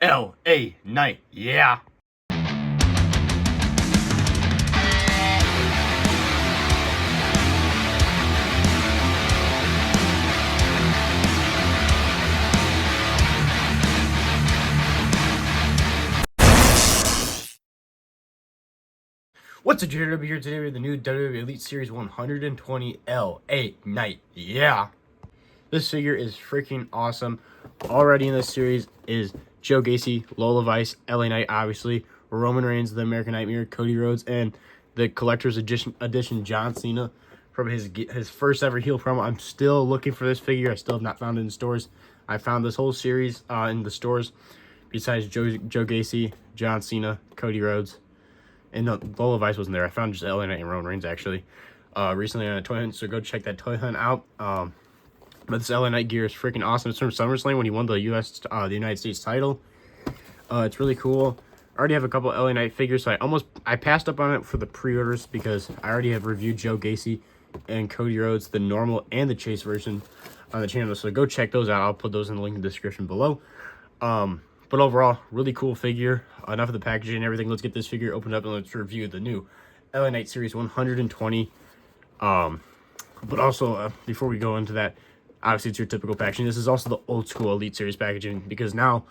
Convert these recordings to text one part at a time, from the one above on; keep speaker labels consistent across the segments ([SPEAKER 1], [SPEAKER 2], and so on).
[SPEAKER 1] LA Knight, yeah. What's up, JW here today with the new WWE Elite Series 120 LA Knight, yeah. This figure is freaking awesome. Already in this series is Joe Gacy, Lola Vice, LA Knight, obviously, Roman Reigns, the American Nightmare, Cody Rhodes, and the collector's edition John Cena from his first ever heel promo. I'm still looking for this figure. I still have not found it in stores. I found this whole series in the stores besides Joe Gacy, John Cena, Cody Rhodes. And no, Lola Vice wasn't there. I found just LA Knight and Roman Reigns, actually, recently on a toy hunt, so go check that toy hunt out. But this LA Knight gear is freaking awesome. It's from SummerSlam when he won the the United States title. It's really cool. I already have a couple LA Knight figures, so I passed up on it for the pre-orders because I already have reviewed Joe Gacy and Cody Rhodes, the normal and the Chase version on the channel. So go check those out. I'll put those in the link in the description below. But overall, really cool figure. Enough of the packaging and everything. Let's get this figure opened up and let's review the new LA Knight Series 120. But also, before we go into that, obviously it's your typical packaging. This is also the old school Elite Series packaging because now,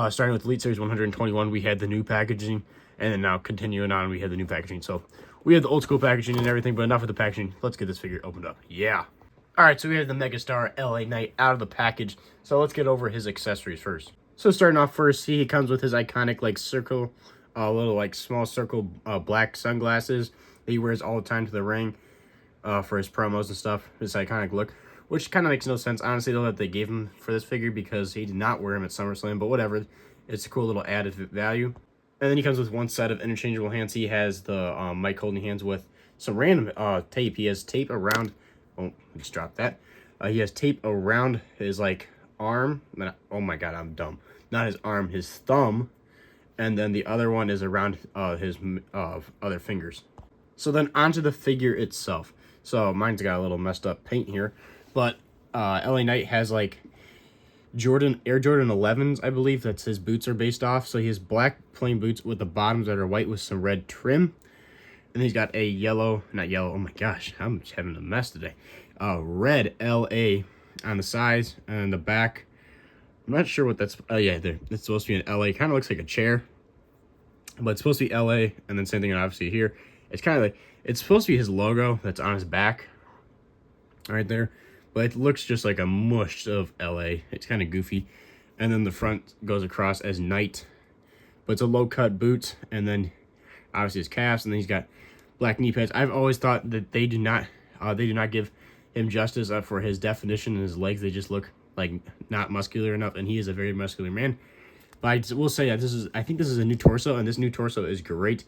[SPEAKER 1] starting with Elite Series 121, we had the new packaging, and then now continuing on, we had the new packaging. So we have the old school packaging and everything, but enough of the packaging. Let's get this figure opened up. Yeah. All right, so we have the Megastar LA Knight out of the package. So let's get over his accessories first. So starting off first, he comes with his iconic like circle, little like small circle black sunglasses that he wears all the time to the ring for his promos and stuff. His iconic look, which kind of makes no sense, honestly, though, that they gave him for this figure because he did not wear him at SummerSlam, but whatever. It's a cool little added value. And then he comes with one set of interchangeable hands. He has the mic holding hands with some random tape. He has tape around, oh, just dropped that. He has tape around his like arm. Oh my god, I'm dumb. Not his arm, his thumb. And then the other one is around his other fingers. So then onto the figure itself. So mine's got a little messed up paint here. But LA Knight has like Air Jordan 11s, I believe. That's his boots are based off. So he has black plain boots with the bottoms that are white with some red trim. And he's got a not yellow, oh my gosh, I'm having a mess today. Red LA on the sides and the back. I'm not sure what that's, oh yeah, there. It's supposed to be an LA, kind of looks like a chair. But it's supposed to be LA, and then same thing obviously here. It's kind of like, it's supposed to be his logo that's on his back. Right there. But it looks just like a mush of LA. It's kind of goofy. And then the front goes across as Knight. But it's a low-cut boot, and then obviously his calves, and then he's got black knee pads. I've always thought that they do not give him justice for his definition and his legs. They just look like not muscular enough, and he is a very muscular man. But I will say that I think this is a new torso, and this new torso is great.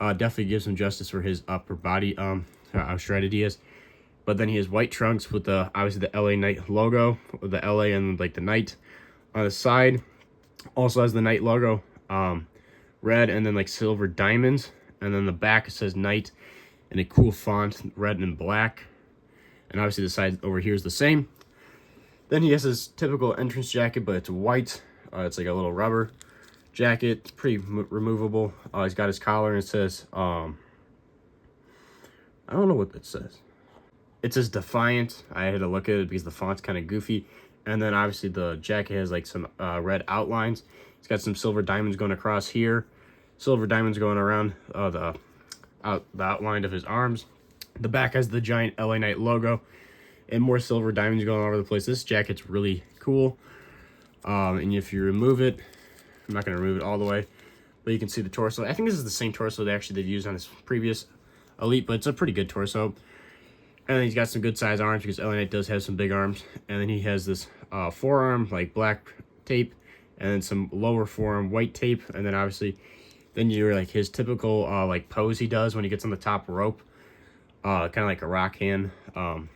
[SPEAKER 1] Definitely gives him justice for his upper body, how shredded he is. But then he has white trunks with obviously the LA Knight logo, with the LA and like the Knight on the side. Also has the Knight logo, red and then like silver diamonds. And then the back says Knight in a cool font, red and black. And obviously the side over here is the same. Then he has his typical entrance jacket, but it's white. It's like a little rubber jacket. It's pretty removable. He's got his collar, and it says, I don't know what that says. It says Defiant. I had to look at it because the font's kind of goofy. And then obviously the jacket has like some red outlines. It's got some silver diamonds going across here. Silver diamonds going around the outline of his arms. The back has the giant LA Knight logo. And more silver diamonds going all over the place. This jacket's really cool. And if you remove it, I'm not going to remove it all the way, but you can see the torso. I think this is the same torso they've used on his previous Elite, but it's a pretty good torso. And then he's got some good size arms because LA Knight does have some big arms. And then he has this forearm, like black tape, and then some lower forearm white tape. And then obviously, then you're like his typical like pose he does when he gets on the top rope, kind of like a rock hand. But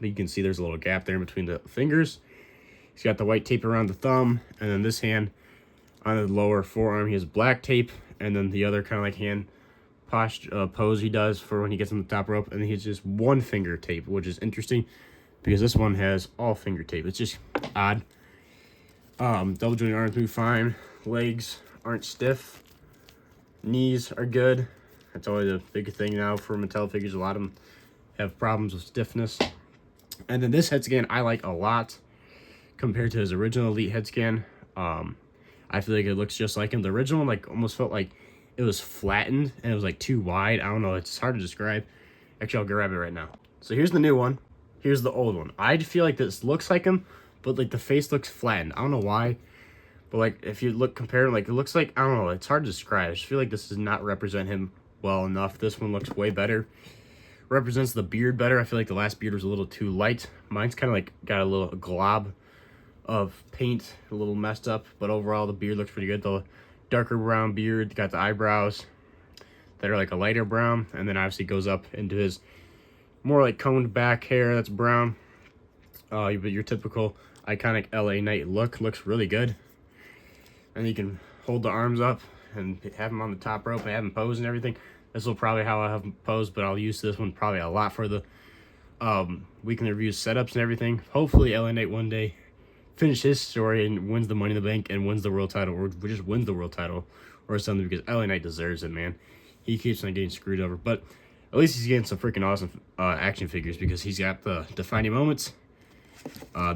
[SPEAKER 1] you can see there's a little gap there in between the fingers. He's got the white tape around the thumb, and then this hand on the lower forearm, he has black tape, and then the other kind of like hand pose he does for when he gets on the top rope, and then he's just one finger tape, which is interesting because this one has all finger tape. It's just odd. Double jointed arms move fine. Legs aren't stiff. Knees are good. That's always a big thing now for Mattel figures. A lot of them have problems with stiffness. And then this head scan I like a lot compared to his original Elite head scan. I feel like it looks just like him. The original one like almost felt like it was flattened and it was like too wide. I don't know. It's hard to describe. Actually, I'll grab it right now. So here's the new one. Here's the old one. I feel like this looks like him, but like the face looks flattened. I don't know why. But like if you compare, like it looks like, I don't know. It's hard to describe. I just feel like this does not represent him well enough. This one looks way better. Represents the beard better. I feel like the last beard was a little too light. Mine's kind of like got a little glob of paint, a little messed up, but overall the beard looks pretty good. The darker brown beard, got the eyebrows that are like a lighter brown, and then obviously goes up into his more like coned back hair that's brown. But your typical iconic LA Knight look looks really good. And you can hold the arms up and have him on the top rope and have him pose and everything. This will probably how I have him pose, but I'll use this one probably a lot for the weekly reviews setups and everything. Hopefully LA Knight one day finish his story and wins the Money in the Bank and wins the world title, or just wins the world title or something, because LA Knight deserves it, man. He keeps on getting screwed over, but at least he's getting some freaking awesome action figures, because he's got the defining moments.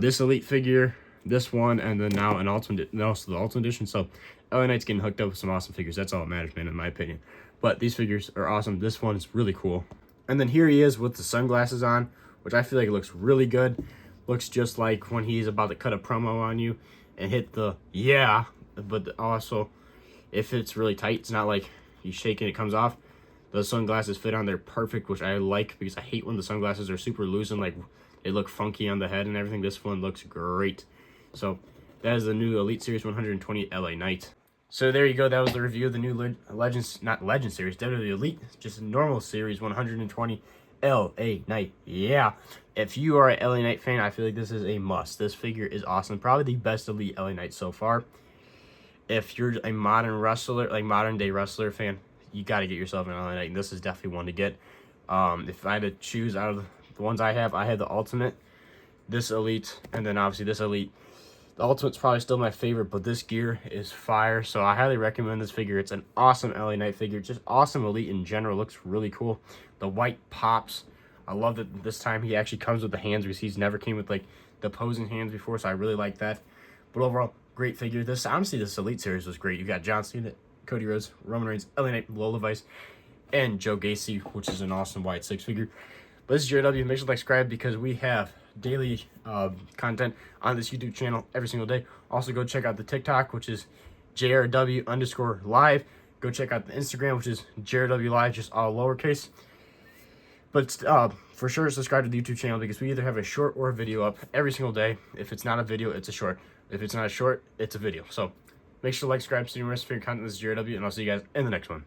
[SPEAKER 1] This Elite figure, this one, and then now an Ultimate, and also the Ultimate Edition. So LA Knight's getting hooked up with some awesome figures. That's all that matters, man, in my opinion. But these figures are awesome. This one is really cool. And then here he is with the sunglasses on, which I feel like looks really good. Looks just like when he's about to cut a promo on you and hit the yeah, but also if it's really tight, it's not like you shake and it comes off. The sunglasses fit on there perfect, which I like, because I hate when the sunglasses are super loose and like they look funky on the head and everything. This one looks great. So that is the new Elite Series 120 LA Knight. So there you go. That was the review of the new Legends, not Legend Series, WWE Elite, just a normal Series 120 LA Knight. Yeah. If you are an LA Knight fan, I feel like this is a must. This figure is awesome. Probably the best Elite LA Knight so far. If you're a modern wrestler, like modern day wrestler fan, you got to get yourself an LA Knight, and this is definitely one to get. If I had to choose out of the ones I have the Ultimate, this Elite, and then obviously this Elite. The Ultimate's probably still my favorite, but this gear is fire, so I highly recommend this figure. It's an awesome LA Knight figure, just awesome Elite in general. Looks really cool. The white pops. I love that this time he actually comes with the hands, because he's never came with like the posing hands before, so I really like that. But overall, great figure. This, honestly, this Elite Series was great. You got John Cena, Cody Rhodes, Roman Reigns, LA Knight, Lola Vice, and Joe Gacy, which is an awesome white six figure. But this is JRW. Make sure to like, subscribe, because we have daily content on this YouTube channel every single day. Also, go check out the TikTok, which is JRW_live. Go check out the Instagram, which is JRW live, just all lowercase. But for sure, subscribe to the YouTube channel, because we either have a short or a video up every single day. If it's not a video, it's a short. If it's not a short, it's a video. So make sure to like, subscribe, see more rest of your content. This is JRW, and I'll see you guys in the next one.